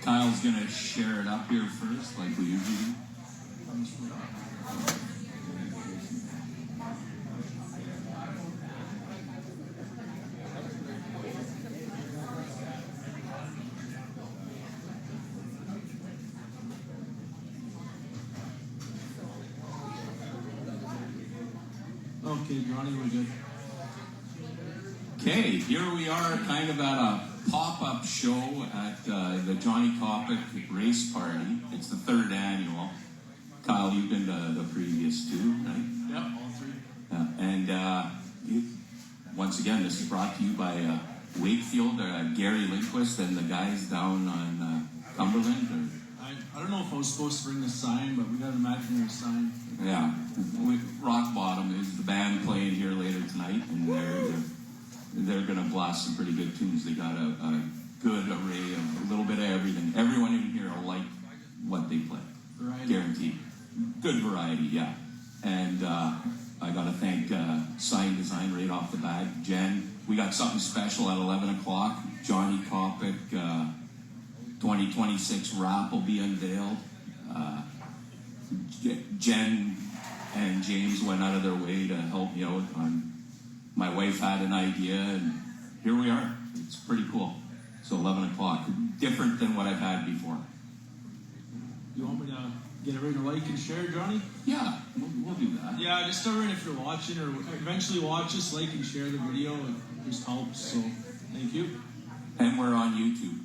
Kyle's going to share it up here first, like we usually do. Okay, Johnny, we're good. Okay, here we are kind of at a pop-up show at the Johnny Kopic Race Party. It's the 3rd annual. Kyle, you've been to the previous 2, right? Yep, all 3. And once again, this is brought to you by Wakefield, Gary Lindquist, and the guys down on Cumberland. I don't know if I was supposed to bring the sign, but we got an imaginary sign. Yeah, Rock Bottom is the band playing here later tonight, and they're going to blast some pretty good tunes. They got a good array of a little bit of everything. Everyone in here will like what they play. Variety. Guaranteed. Good variety, yeah. And I got to thank Sign Design right off the bat. Jen, we got something special at 11 o'clock. Johnny Kopic 2026 wrap will be unveiled. Jen and James went out of their way to help me out. My wife had an idea, and here we are. It's pretty cool. So 11 o'clock. Different than what I've had before. You want me to get everyone to like and share, Johnny? Yeah, we'll do that. Yeah, just everyone, if you're watching or eventually watch us, like and share the video. It just helps. So thank you. And we're on YouTube.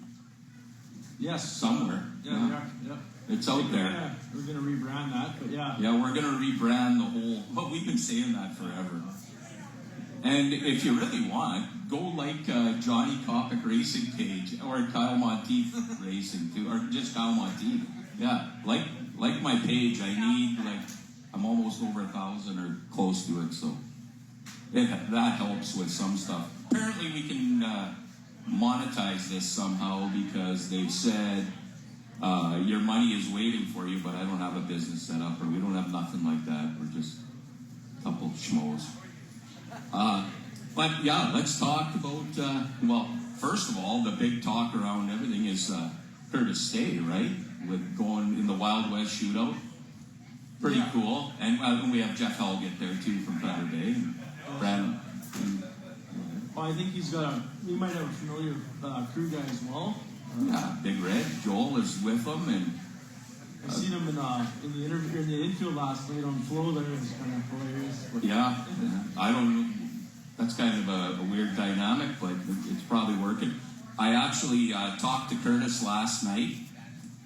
Yes. Somewhere. Yeah, we are. Yeah. It's out there. Yeah, we're going to rebrand that, but yeah. Yeah, we're going to rebrand the whole... But we've been saying that forever. And if you really want, go like Johnny Kopic Racing page or Kyle Monteith Racing too, or just Kyle Monteith. Yeah, like my page. I need I'm almost over 1,000 or close to it, so that helps with some stuff. Apparently, we can monetize this somehow because they've said your money is waiting for you, but I don't have a business set up, or we don't have nothing like that. We're just a couple of schmoes. But yeah, let's talk about, first of all, the big talk around everything is Curtis Stay, right? With going in the Wild West shootout. Pretty cool. And we have Jeff Helgett there too from Thunder Bay. Brandon. Well, I think we might have a familiar crew guy as well. Yeah, Big Red. Joel is with them, and I seen him in the interview in the infield last night on Flow. There, it was kind of hilarious. But yeah, I don't know. That's kind of a weird dynamic, but it's probably working. I actually talked to Curtis last night,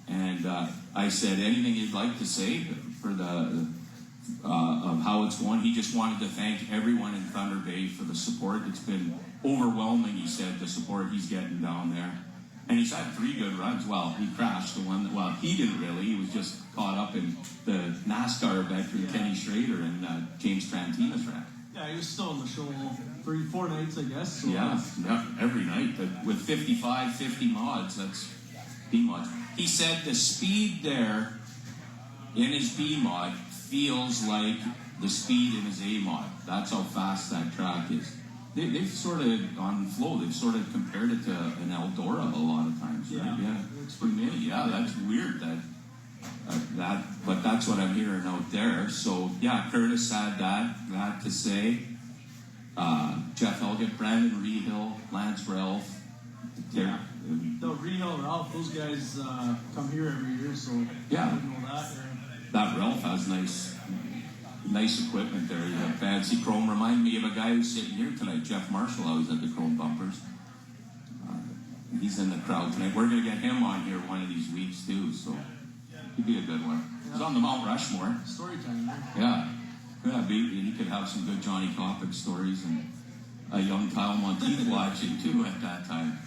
and I said anything you'd like to say for of how it's going. He just wanted to thank everyone in Thunder Bay for the support. It's been overwhelming, he said, the support he's getting down there. And he's had 3 good runs. Well, he crashed the one he didn't really. He was just caught up in the NASCAR veteran Kenny Schrader and James Trantina's wreck. Yeah, he was still on the show 3-4 nights, I guess. So yeah, every night. But with 55, 50 mods, that's B-mod. He said the speed there in his B-mod feels like the speed in his A-mod. That's how fast that track is. They've sort of, on Flow, they've sort of compared it to an Eldora a lot of times, right? Yeah. It's pretty many. Yeah, that's weird but that's what I'm hearing out there. So, yeah, Curtis had that to say. Jeff Helgett, Brandon Rehill, Lance Ralph. Yeah. No, Rehill, Ralph, those guys come here every year, so yeah. I didn't know that. Yeah. That Ralph has nice equipment there. You have fancy chrome. Remind me of a guy who's sitting here tonight, Jeff Marshall, always at the chrome bumpers. He's in the crowd tonight. We're going to get him on here one of these weeks too, so he'd be a good one. Yeah. He's on the Mount Rushmore. Story time, man. Yeah. He could have some good Johnny Kopic stories and a young Kyle Monteith watching too at that time.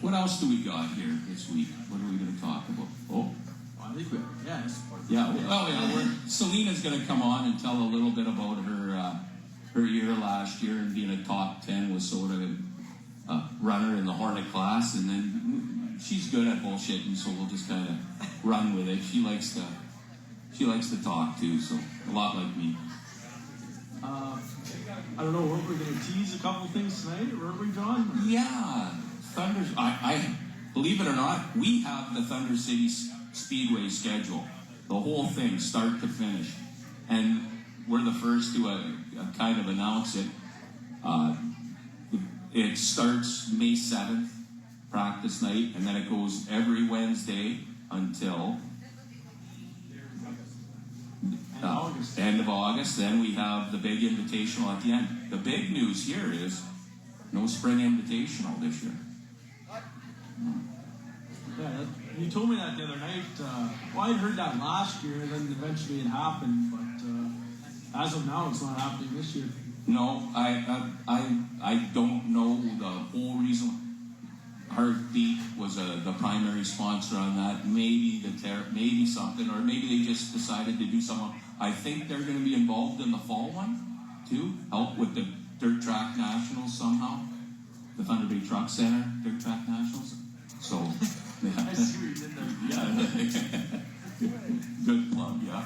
What else do we got here this week? What are we going to talk about? I think we have, Selena's going to come on and tell a little bit about her year last year and being a top 10 WISSOTA runner in the Hornet class, and then she's good at bullshitting, so we'll just kind of run with it. She likes to talk too, so a lot like me. I don't know, we're going to tease a couple things tonight, weren't we, John? Yeah, Thunder's. believe it or not, we have the Thunder City Speedway schedule, the whole thing, start to finish. And we're the first to kind of announce it. It starts May 7th, practice night, and then it goes every Wednesday until end of August. Then we have the big invitational at the end. The big news here is no spring invitational this year. Yeah, you told me that the other night. Well, I had heard that last year, and then eventually it happened. But as of now, it's not happening this year. No, I don't know the whole reason. Heartbeat was the primary sponsor on that. Maybe maybe something, or maybe they just decided to do something. I think they're going to be involved in the fall one too. Help with the Dirt Track Nationals somehow. The Thunder Bay Truck Center Dirt Track Nationals. So I see what you did there. yeah, good plug. Yeah.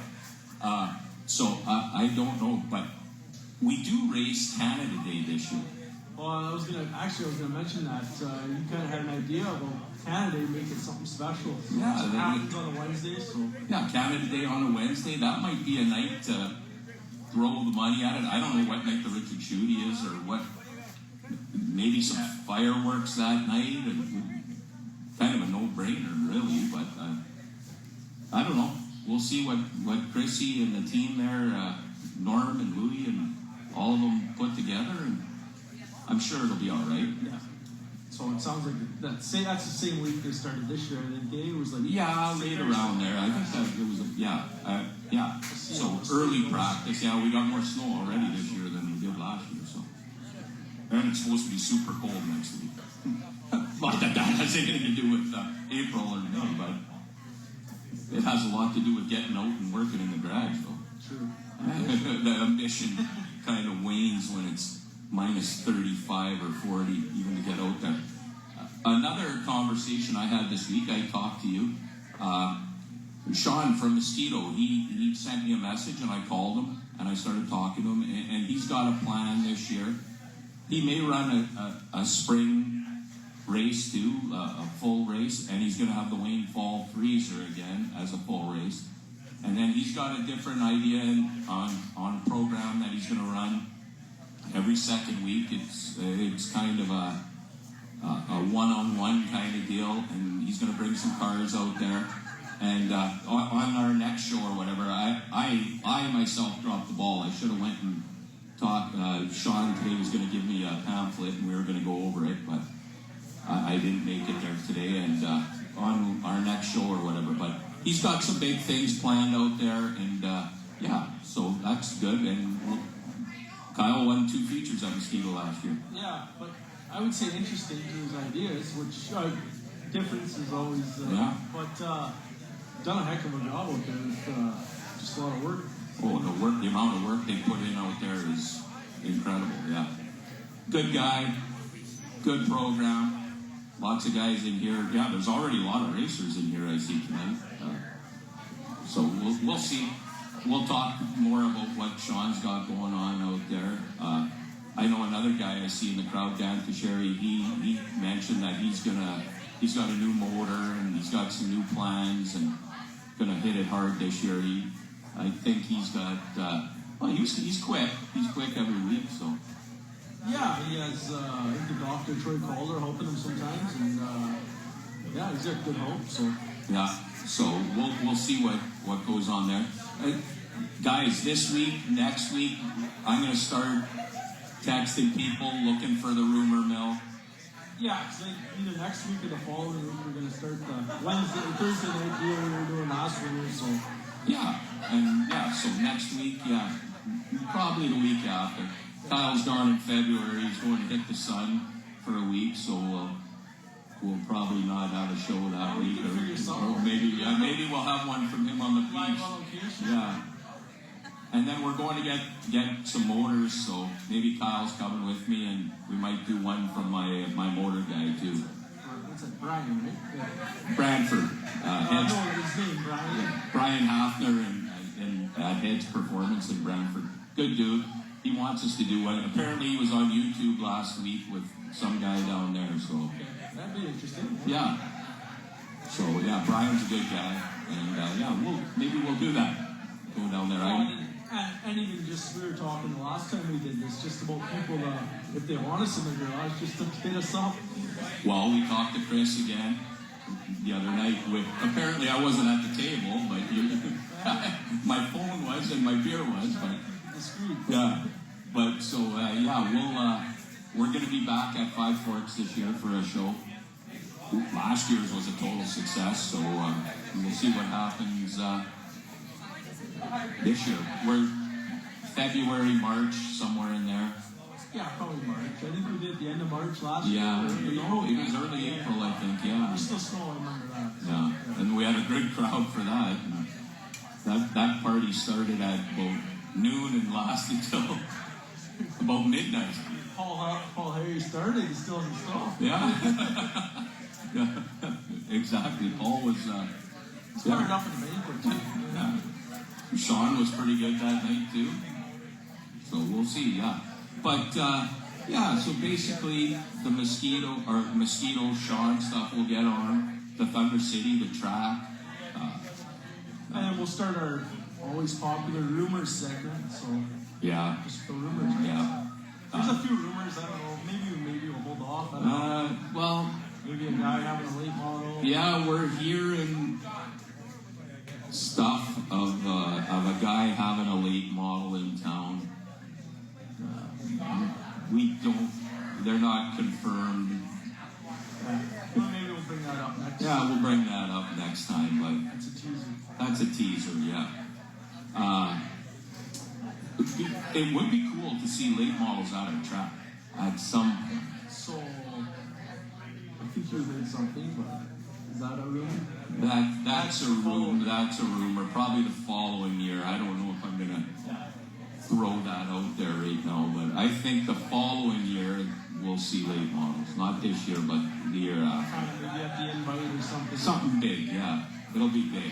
So I don't know, but we do race Canada Day this year. Well, I was gonna mention that you kind of had an idea about Canada Day, make it something special. Yeah, it happens on a Wednesday, so yeah, Canada Day on a Wednesday. That might be a night to throw the money at it. I don't know what night the Richard Shooty is, or what. Maybe some fireworks that night, and kind of a no-brainer, really. But I don't know. We'll see what Chrissy and the team there, Norm and Louie and all of them put together, and I'm sure it'll be all right. Yeah. So it sounds like that's the same week they started this year. I think it was like right around there. I think that it was yeah. So early practice. Yeah, we got more snow already this year than we did last year. So, and it's supposed to be super cold next week. Not that has anything to do with April or May, but it has a lot to do with getting out and working in the garage, though. True. The ambition kind of wanes when it's minus 35 or 40, even to get out there. Another conversation I had this week, I talked to you. Sean from Mosquito, he sent me a message, and I called him, and I started talking to him, and he's got a plan this year. He may run a spring race too, a full race, and he's going to have the Wayne Fall Freezer again as a full race. And then he's got a different idea on a program that he's going to run every second week. It's kind of a one-on-one kind of deal, and he's going to bring some cars out there. And on our next show or whatever, I myself dropped the ball. I should have went and talked. Sean today was going to give me a pamphlet, and we were going to go over it, but I didn't make it there today. And on our next show or whatever, but he's got some big things planned out there, and yeah, so that's good. And Kyle won 2 features at Mosquito last year. Yeah, but I would say interesting to his ideas, which difference is always, but done a heck of a job out there with just a lot of work. Oh, the amount of work they put in out there is incredible. Yeah, good guy, good program. Lots of guys in here. Yeah, there's already a lot of racers in here I see tonight. So we'll see. We'll talk more about what Sean's got going on out there. I know another guy I see in the crowd, Dan Kasheri. He mentioned that he's got a new motor and he's got some new plans and gonna hit it hard this year. I think he's got. He's quick. He's quick every week. So. Yeah, he has I think the doctor Troy Calder helping him sometimes, and yeah, he's got good hope. So yeah, so we'll see what goes on there, guys. This week, next week, I'm gonna start texting people looking for the rumor mill. Yeah, it's like either next week or the following week we're gonna start the Thursday night deal we were doing last winter. So yeah, and yeah, so next week, yeah, probably the week after. Kyle's gone in February. He's going to hit the sun for a week, so we'll probably not have a show that week. Or maybe we'll have one from him on the beach. Yeah. And then we're going to get some motors, so maybe Kyle's coming with me, and we might do one from my motor guy too. What's it, Brian, right? Yeah. Brantford. I know his name, Brian. Brian Hafner and Heads Performance in Brantford. Good dude. He wants us to do one. Apparently he was on YouTube last week with some guy down there, so. Okay. That'd be interesting. Yeah. So yeah, Brian's a good guy, and maybe we'll do that. Go down there. And even just, we were talking the last time we did this, just about people if they want us in the garage, just to hit us up. Well, we talked to Chris again the other night. Apparently I wasn't at the table, but my phone was and my beer was. But yeah, but so we're going to be back at Five Forks this year for a show. Last year's was a total success, so we'll see what happens this year. We're February, March, somewhere in there. Yeah, probably March. I think we did the end of March last year. Yeah, it was early April, I think, yeah. It was still snow, I remember that. Yeah, and we had a good crowd for that. That party started at about noon and lasted till about midnight. Paul Harry started, he still hasn't stopped. Yeah. Yeah, exactly. Paul was... fired up in the banquet, too. Yeah. Sean was pretty good that night, too. So we'll see, yeah. But, so basically the Mosquito Sean stuff we'll get on, the Thunder City, the track. And then we'll start our always popular rumors segment, so yeah. Just the rumors. Yeah. There's a few rumors, I don't know, maybe we'll hold off. I don't know. Well... Maybe a guy having a late model. Yeah, we're hearing stuff of a guy having a late model in town. They're not confirmed. Well, maybe we'll bring that up next time. Yeah, we'll bring that up next time, but That's a teaser. That's a teaser, yeah. It would be cool to see late models out of track at some point. So, I think you heard something, but is that a rumor? That's a rumor. That's a rumor. Probably the following year. I don't know if I'm gonna throw that out there right now, but I think the following year we'll see late models. Not this year, but the year after. Maybe at the invite or something. Something big, yeah. It'll be big.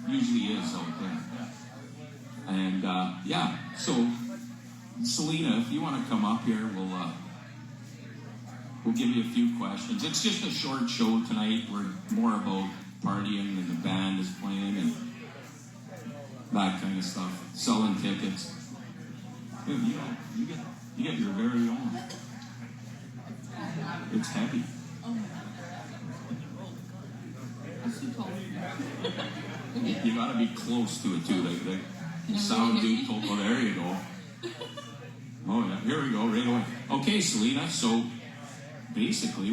Usually is out there. And so Selena, if you want to come up here, we'll give you a few questions. It's just a short show tonight. We're more about partying and the band is playing and that kind of stuff. Selling tickets. Dude, you get your very own. It's heavy. You gotta be close to it too. The sound dude told, oh, there you go. Oh, yeah, here we go, right away. Okay, Selena, so basically,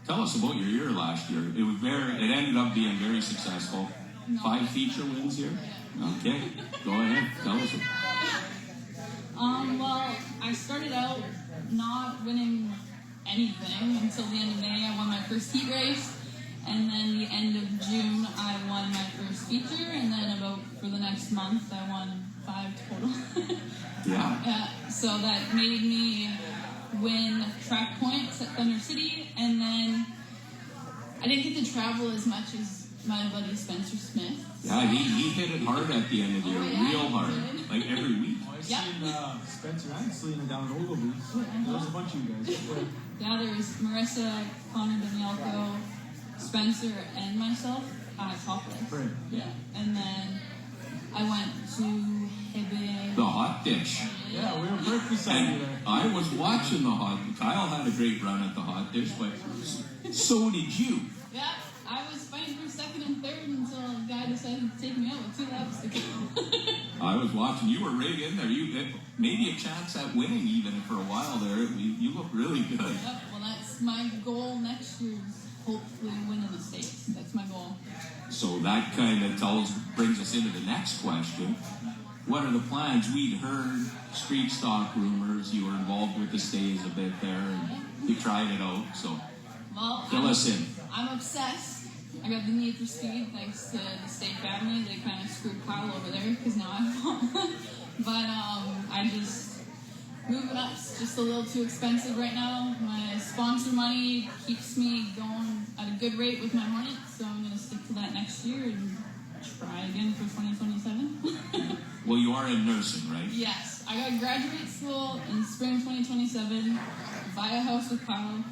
tell us about your year last year. It ended up being very successful. 5 feature wins here. Okay, go ahead, tell us. Well, I started out not winning anything until the end of May. I won my first heat race, and then the end of June, I won my first feature, and then for the next month, I won 5 total. Yeah. So that made me win track points at Thunder City, and then I didn't get to travel as much as my buddy Spencer Smith. Yeah, he hit it hard at the end of the year, real hard, like every week. I've seen Spencer and Selena down at Ogilvy. There's a bunch of you guys. Yeah, there's Marissa, Connor Danielko, Spencer, and myself. Top list. Right. Yeah, and then I went to Hibbing. The hot dish. Yeah, we were right beside you there. I was watching the hot. Kyle had a great run at the hot dish, but so did you. Yeah, I was fighting for second and third until a guy decided to take me out with 2 laps to go. I was watching. You were right in there. Maybe a chance at winning even for a while there. You look really good. Yep, well, that's my goal next year is hopefully winning the States. That's my goal. So that kind of brings us into the next question. What are the plans? We'd heard street stock rumors. You were involved with the stays a bit there, and you tried it out. So fill us in. I'm obsessed. I got the Need for Speed thanks to the State family. They kind of screwed Kyle over there because now I've got one. But I just moving up's just a little too expensive right now. My sponsor money keeps me going at a good rate with my Hornet, so I'm going to stick to that next year and try again for 2027. Well, you are in nursing, right? Yes. I got to graduate school in spring 2027, buy a house with Kyle,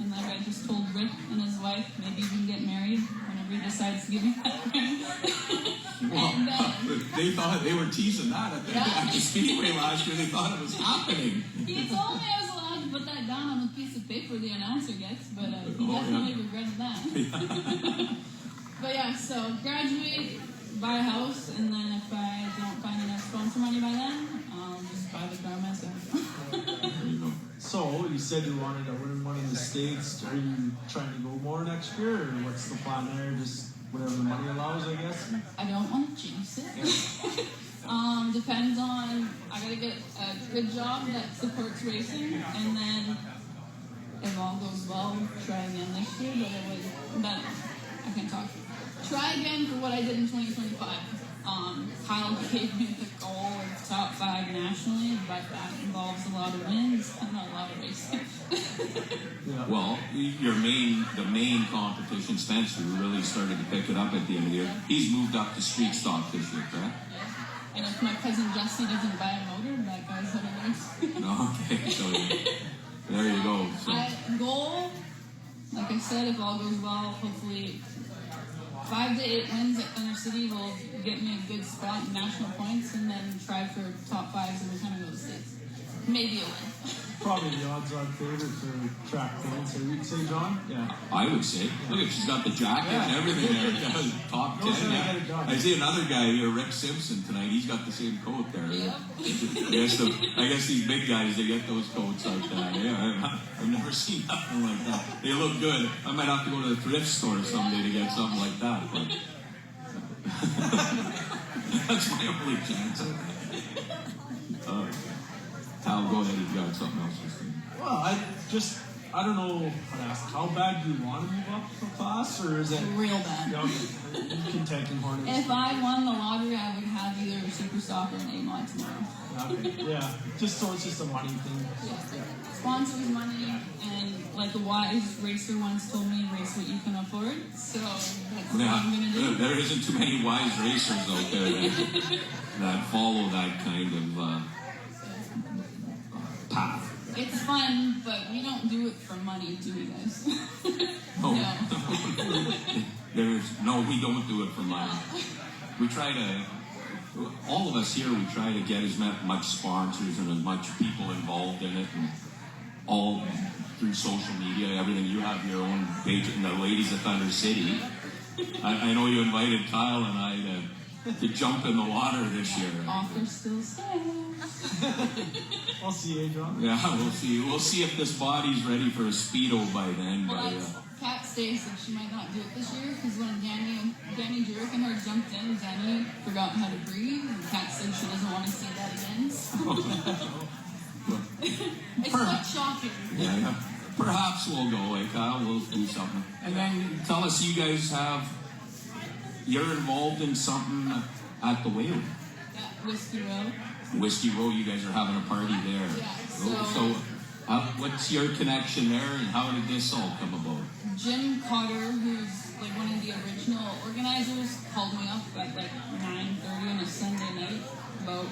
And like I just told Rick and his wife, maybe we can get married whenever he decides to give me that ring. Well, they thought they were teasing that at the Speedway last year. They thought it was happening. He told me I was allowed to put that down on the piece of paper the announcer gets, but he definitely regretted that. But yeah, so graduate, buy a house, and then if I don't find enough sponsor money by then, I'll just buy the car myself. There you go. So, you said you wanted to win one in the States. Are you trying to go more next year, or what's the plan there? Just whatever the money allows, I guess? I don't want to jinx it. Depends on, I gotta get a good job that supports racing, and then if all goes well, try again this year, but I can't talk. Try again for what I did in 2025. Kyle gave me the goal of top 5 nationally, but that involves a lot of wins and a lot of racing. Yeah. Well, the main competition, Spencer, who really started to pick it up at the end of the year, he's moved up to street stock this year, correct? Yeah. And if my cousin Jesse doesn't buy a motor, that guy's gonna race. Okay, so there you go. So. Goal, like I said, if all goes well, hopefully 5 to 8 wins at Thunder City will get me a good spot in national points, and then try for top 5s every time I go to States. Maybe a win. Probably the odds-on favorite for track points. Are you say, John? Yeah. I would say. Look, she's got the jacket and everything there. Top 10. Yeah. I see another guy here, Rick Simpson, tonight. He's got the same coat there. Yep. I guess these big guys, they get those coats like that. Yeah, I've never seen nothing like that. They look good. I might have to go to the thrift store someday to get something like that. But that's my only chance. Hal, go ahead. You've got something else to say. Well, I don't know how to ask. How bad do you want to move up a class, or is it Real bad. Yeah, okay. You can tank in Hornets? If I won the lottery, I would have either a super stock or an A-mod tomorrow. Okay. Yeah. So it's just a money thing. Yeah. Sponsors money, and like a wise racer once told me, race what you can afford. So that's what I'm gonna do. There isn't too many wise racers out there that follow that kind of path. It's fun, but we don't do it for money, do we, guys? No. No. We don't do it for money. We try to, all of us here, we try to get as much sponsors and as much people involved in it, and all through social media, everything. You have your own page, and the ladies at Thunder City. I know you invited Kyle and I to jump in the water this year. Offer still stands. I'll see you, John. Yeah, we'll see. We'll see if this body's ready for a Speedo by then. Well, Kat Stace said she might not do it this year because when Danny Jurek and her jumped in, Danny forgot how to breathe, and Kat said she doesn't want to see that again. So. It's quite shocking. Yeah. Perhaps we'll go, Kyle. We'll do something. And then tell us, you guys you're involved in something at the Whale. Yeah, Whiskey Row. Whiskey Row, you guys are having a party there. Yeah, so what's your connection there, and how did this all come about? Jim Cotter, who's like one of the original organizers, called me up at like 9:30 on a Sunday night about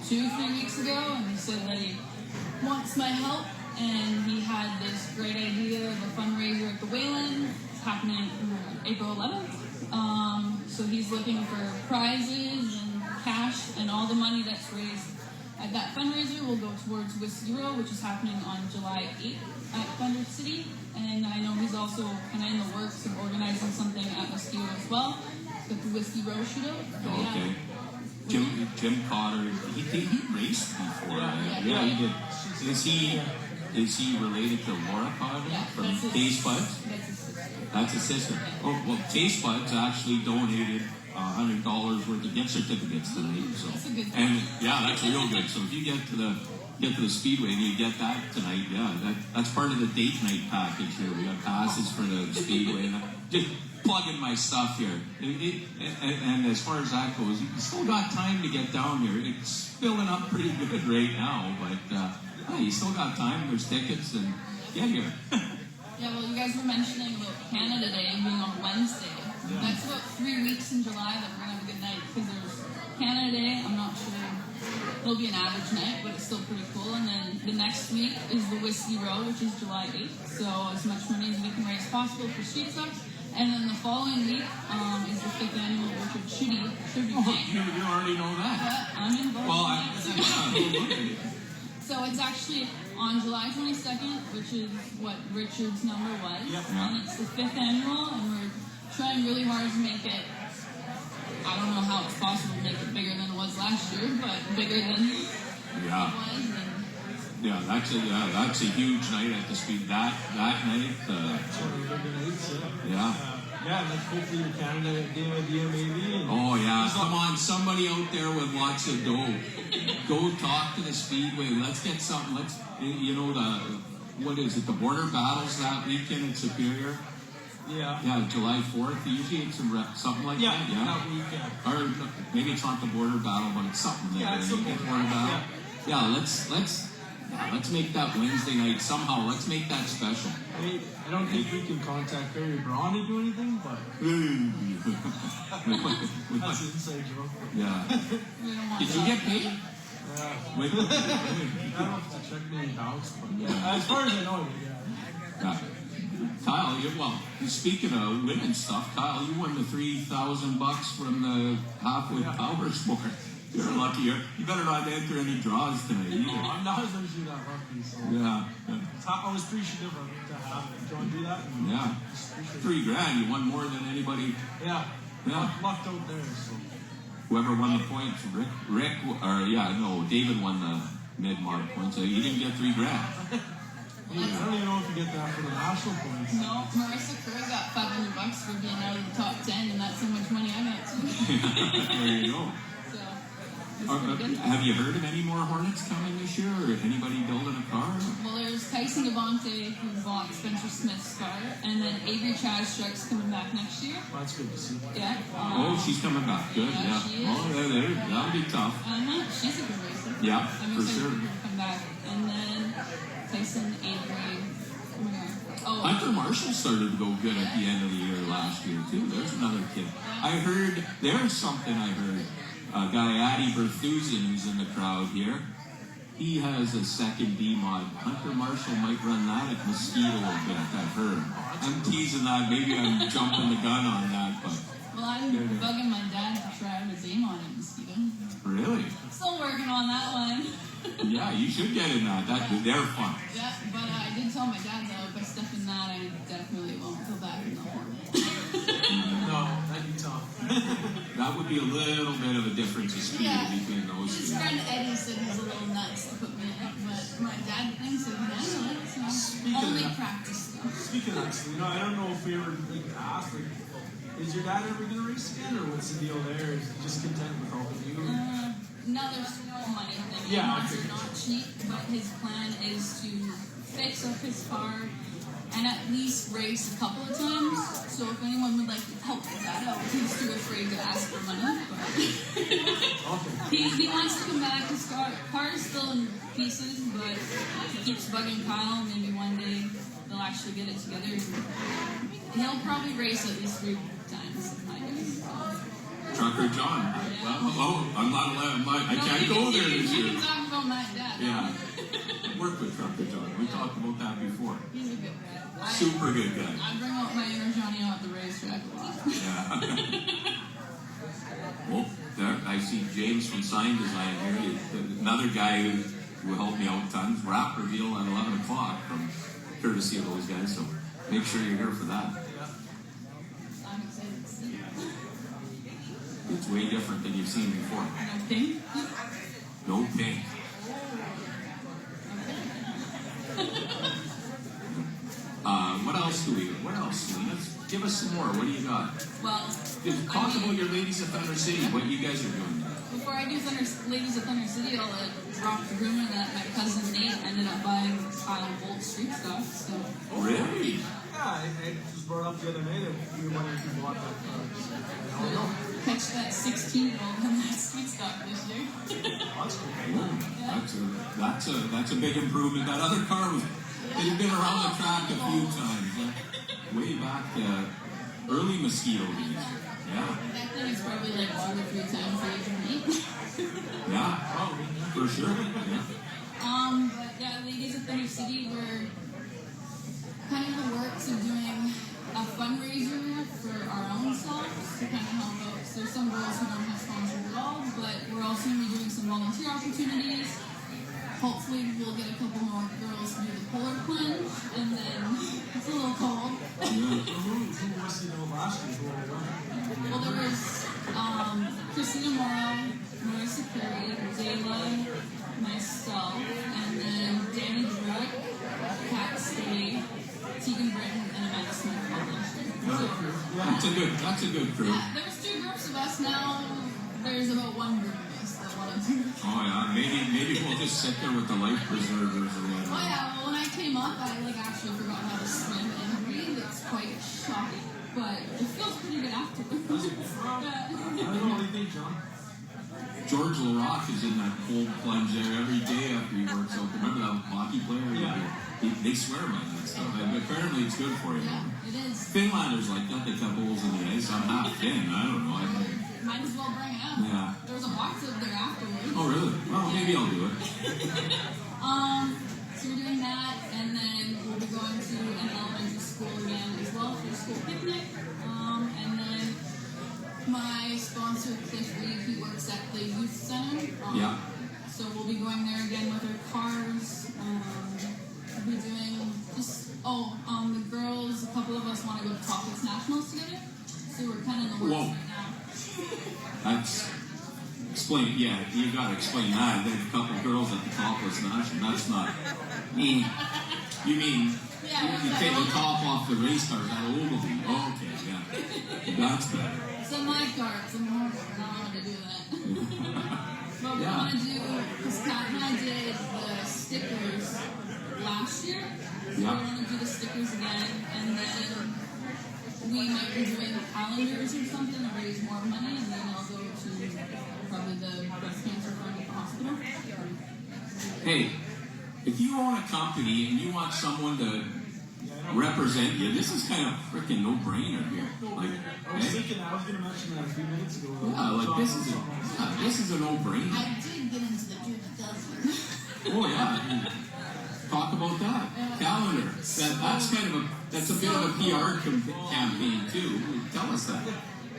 2-3 weeks ago, and he said that he wants my help, and he had this great idea of a fundraiser at the Whalen. It's happening April 11th. So he's looking for prizes and cash, and all the money that's raised at that fundraiser will go towards Whiskey Row, which is happening on July 8th at Thunder City. And I know he's also kind of in the works of organizing something at Whiskey Row as well, with the Whiskey Row shootout. But okay. Yeah. Jim Cotter, he raced before. Yeah, he did. Is he related to Laura Cotter from Taste Buds? That's his sister. Oh, well, Taste Buds actually donated $100 worth of gift certificates tonight. So, that's a good thing. And yeah, that's real good. So if you get to the Speedway and you get that tonight, that's part of the date night package here. We got passes for the Speedway. And just plugging my stuff here. And as far as that goes, you still got time to get down here. It's filling up pretty good right now, but you still got time. There's tickets, and get here. Yeah, well, you guys were mentioning about Canada Day being on Wednesday. Yeah. That's about 3 weeks in July that we're going to have a good night, because there's Canada Day. I'm not sure it'll be an average night, but it's still pretty cool. And then the next week is the Whiskey Row, which is July 8th. So as much money as we can raise possible for street stocks. And then the following week is the 5th annual Richard Shitty tribute night. You already know that. Yeah, I'm involved. Well, So it's actually on July 22nd, which is what Richard's number was. Yep. And it's the 5th annual, and we're trying really hard to make it. I don't know how it's possible to make it bigger than it was last year, but bigger than it was. Yeah, that's a huge night at the speed. That night. Yeah. Yeah, and like hopefully your Canada Day idea maybe. And Oh yeah, come on, somebody out there with lots of dough. Go talk to the Speedway. Let's get something. Let's, what is it? The border battles that weekend in Superior. Yeah. Yeah, July 4th. Usually it's something like that. Yeah. That weekend. Or maybe it's not the border battle, but it's something there. Yeah, it's the border battle. Yeah, let's make that Wednesday night somehow. Let's make that special. I don't think we can contact Barry Braun to do anything, but that's an inside joke. Yeah. We don't want Did you that. get paid? Yeah. I Wait. don't have to check me bounce, but as far as I know, Yeah. Kyle, speaking of women's stuff, Kyle, you won the $3,000 from the halfway power sport. You're lucky. You better not enter any draws tonight either. I'm not usually that lucky, so Yeah. I was appreciative of to have it. John do that. Yeah. $3,000. You won more than anybody. Yeah. Yeah. Lucked out there, so. Whoever won the points, David won the mid-mark points. So you didn't get $3,000. I don't even know if you get that for the national points. No, Marissa Kerr got $500 for being out of the top 10, and that's how much money I got too. There you go. So, it's pretty good. Have you heard of any more Hornets coming this year, or anybody building a car? Well, there's Tyson Devontae, who bought Spencer Smith's car, and then Avery Chazchuk's coming back next year. Well, that's good to see. Yeah. She's coming back. Good, Yeah, yeah. she is. That'll be tough. She's a good racer. Yeah, I'm for excited sure. for her to come back. And then Tyson, Avery. Hunter Marshall started to go good at the end of the year last year, too. There's another kid. There's something I heard. A guy, Addy Berthuzin, who's in the crowd here. He has a second D mod. Hunter Marshall might run that at Mosquito a bit, I've heard. I'm teasing that. Maybe I'm jumping the gun on that, but. Well, I'm bugging my dad to try out his aim on it, Mosquito. Really? Still working on that one. Yeah, you should get in that. They're fun. Yeah, but I did tell my dad, though, if I step in that, I definitely won't go back in the Hornet. No, that'd be tough. That would be a little bit of a difference of speed between those His two. friend Eddie said he's a little nuts to put me in it, but my dad thinks I can handle it, so only practice stuff. Speaking of that, I don't know if we ever asked, is your dad ever going to race again, or what's the deal there? Is he just content with all the you? Another small money thing. Yeah, He wants to not cheat, but his plan is to fix up his car and at least race a couple of times. So if anyone would like to help with that out, he's too afraid to ask for money. But he wants to come back. His car is still in pieces, but he keeps bugging Kyle. Maybe one day they'll actually get it together. He'll probably race at least 3 times, I guess. Trucker John. I'm not allowed. I can't go there this You year. can talk about my dad. Yeah. Work with Trucker John. We talked about that before. He's a good guy. Super good guy. I bring out my inner Johnny out at the racetrack a lot. Yeah. Well, there, I see James from Sign Design here. Another guy who helped me out tons. Wrap reveal at 11 o'clock from courtesy of those guys. So make sure you're here for that. I'm excited to see it. It's way different than you've seen before. No pink? No pink. What else, Selena? Give us some more. What do you got? Well, Talk about your Ladies of Thunder City, what you guys are doing. before I do Ladies of Thunder City, I'll drop the rumor that my cousin Nate ended up buying Kyle Bolt street stuff. So. Really? Yeah, I just brought up the other day that we wanted to bought that car. I don't know. Catch that 16-year-old on that street stock this year. That's cool. That's a big improvement. That other car it had been around the track a few times. Way back, early Mosquito days. Yeah. That thing is probably like 2 or 3 times the age of me. Yeah. For sure. Yeah. But yeah, ladies at the New City were kind of in the works of doing a fundraiser for our own selves to kind of help out. So there's some girls who don't have sponsors at all, but we're also going to be doing some volunteer opportunities. Hopefully we'll get a couple more girls to do the polar plunge, and then it's a little cold. Who was last year? Well, there was Christina Morrow, Marissa Curry, Zayla, myself, and then Danny Druitt, Kat Stay, Tegan Britton, and Amanda Smith. That's a good crew. Yeah, there was 2 groups of us. Now there's about 1 group of us that want to do it. Oh yeah, maybe we'll just sit there with the life preservers or whatever. Oh yeah, well when I came up, I actually forgot how to swim and breathe. It's quite shocking, but it feels pretty good afterwards. I don't know what you think, John. George LaRoche is in that cold plunge there every day after he works out. Remember that hockey player? Yeah. They swear by that stuff. And apparently it's good for you. Yeah, it is. Finlanders like that, they cut holes in the ice. I'm half Finn, I don't know. Might as well bring it up. Yeah. There was a box up there afterwards. Oh really? Well, maybe I'll do it. So we're doing that, and then we'll be going to an elementary school again as well for a school picnic. And then my sponsor, Cliff Reed, he works at the youth center. Yeah. So we'll be going there again with our cars. We'll be doing just, the girls, a couple of us want to go to Topless Nationals together. So we're kind of in the works Whoa. right now. That's explain. Yeah, you gotta explain that. There's a couple girls at the topless national. That's not. You mean you take the top off the race cars at Ogilvy? Oh, okay, yeah, that's better. So my cards, I'm not going to do that. But we Yeah. want to do, because Kat and I did the stickers last year. So Yeah. we want to do the stickers again, and then we might be doing calendars or something to raise more money, and then I'll go to probably the breast cancer fund at the hospital. Hey, if you own a company and you want someone to represent you, this is kind of freaking no-brainer here. Like, I was thinking, I was going to mention that a few minutes ago. yeah, like this is a no-brainer. I did get into the Judy Dozen. Oh yeah. Talk about that calendar. That's a bit of a PR campaign too. Tell us that.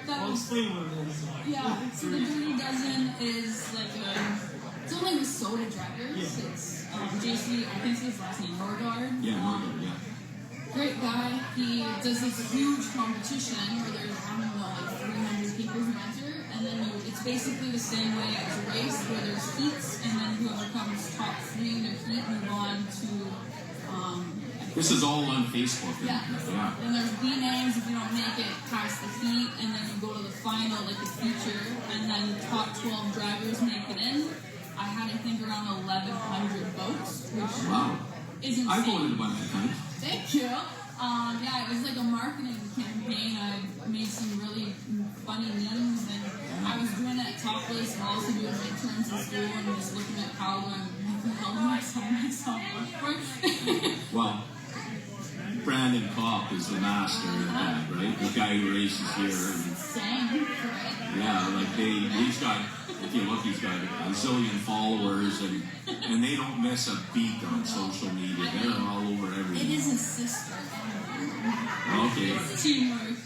I'll explain what it is. Yeah, so the Dirty Dozen is like it's only with soda drivers. Yeah. It's JC, I think it's his last name, Norgard. Yeah, Morgan, yeah. Great guy. He does this huge competition where there's, I don't know, like 300 people who enter, and then it's basically the same way as a race where there's heats, and then whoever comes top 3 in their heat move on to This is all on Facebook. yeah. Yeah. And there's B names if you don't make it past the heat, and then you go to the final, like the feature, and then top 12 drivers make it in. I had, I think, around 1,100 votes, which Wow. is insane. I voted a bunch of times. Thank you. Yeah, it was like a marketing campaign. I made some really funny memes, and I was doing it at Topless and also doing midterms in school and just looking at how I'm what the hell am I signing myself up for? Well, Brandon Kopp is the master of that, right? The guy who races here. And, Insane, right? yeah, like he's got, if you look, he's got a zillion followers, and they don't miss a beat on social media. They're all over It everything. is his sister. Okay. It's teamwork.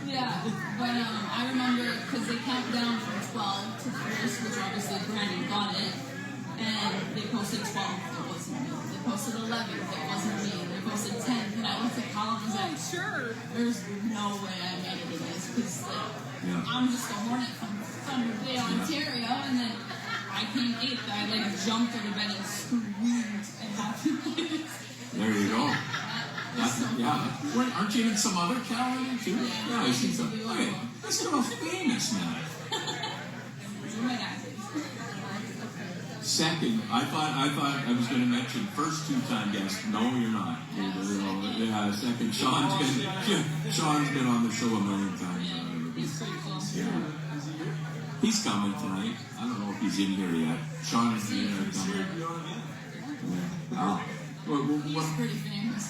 Yeah, but I remember because they count down from 12 to first, which obviously Brandon got it, and they posted 12, it wasn't me. They posted 11, it wasn't me. They posted 10, and I looked at Colin and was like, sure, there's no way I made it to this, because like, Yeah. I'm just a hornet from Thunder Bay, Ontario, and then I came 8th. I like jumped over bed and screamed and happiness. There you go. So Yeah. Aren't you in some other calendar too? Yeah, I see some. Hey, this girl's famous now. Oh my God. Second, I thought I was going to mention first 2-time guest. No, you're not. Yeah, second. Sean's been on the show a million times. He's pretty cool. Yeah. He's coming tonight. I don't know if he's in here yet. Sean is in there coming. Yeah. He's pretty famous.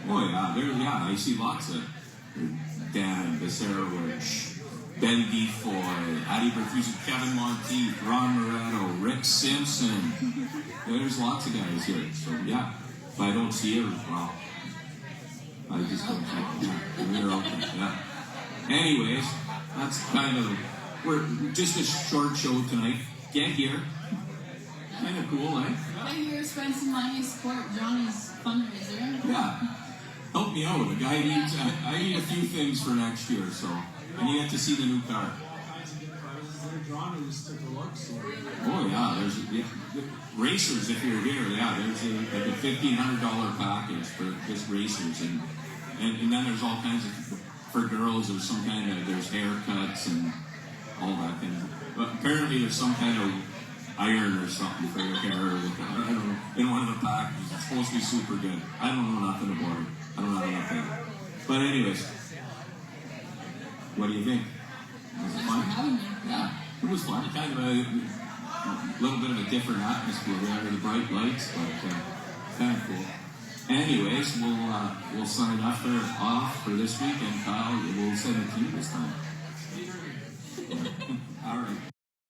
Oh yeah, I see lots of Dan Becerrich, Ben Defoy, Addie Bertuzzi, Kevin Monteith, Ron Moretto, Rick Simpson. There's lots of guys here. So, yeah, if I don't see you, well, I just don't check. Yeah, we're open. Yeah. Anyways, that's kind of, we're just a short show tonight. Get here. Kind of cool, eh? I hear spend some money, support Johnny's fundraiser. Yeah. Help me out. The guy needs, I need a few things for next year, so I need to see the new car. All kinds of good prizes that are drawn. We just took a look. So. Oh, yeah. There's racers, if you're here, yeah, there's like a $1,500 package for just racers. And then there's all kinds of, for girls, there's some kind of, there's haircuts and all that thing. But apparently there's some kind of iron or something for your hair. I don't know. In one of the packages. It's supposed to be super good. I don't know nothing about it. I don't know nothing. But anyways, what do you think? Was it Thanks fun? for having me. Yeah, it was fun. Kind of a little bit of a different atmosphere. We had the bright lights, but kind of cool. Anyways, we'll sign off for this week, and Kyle, we'll send it to you this time.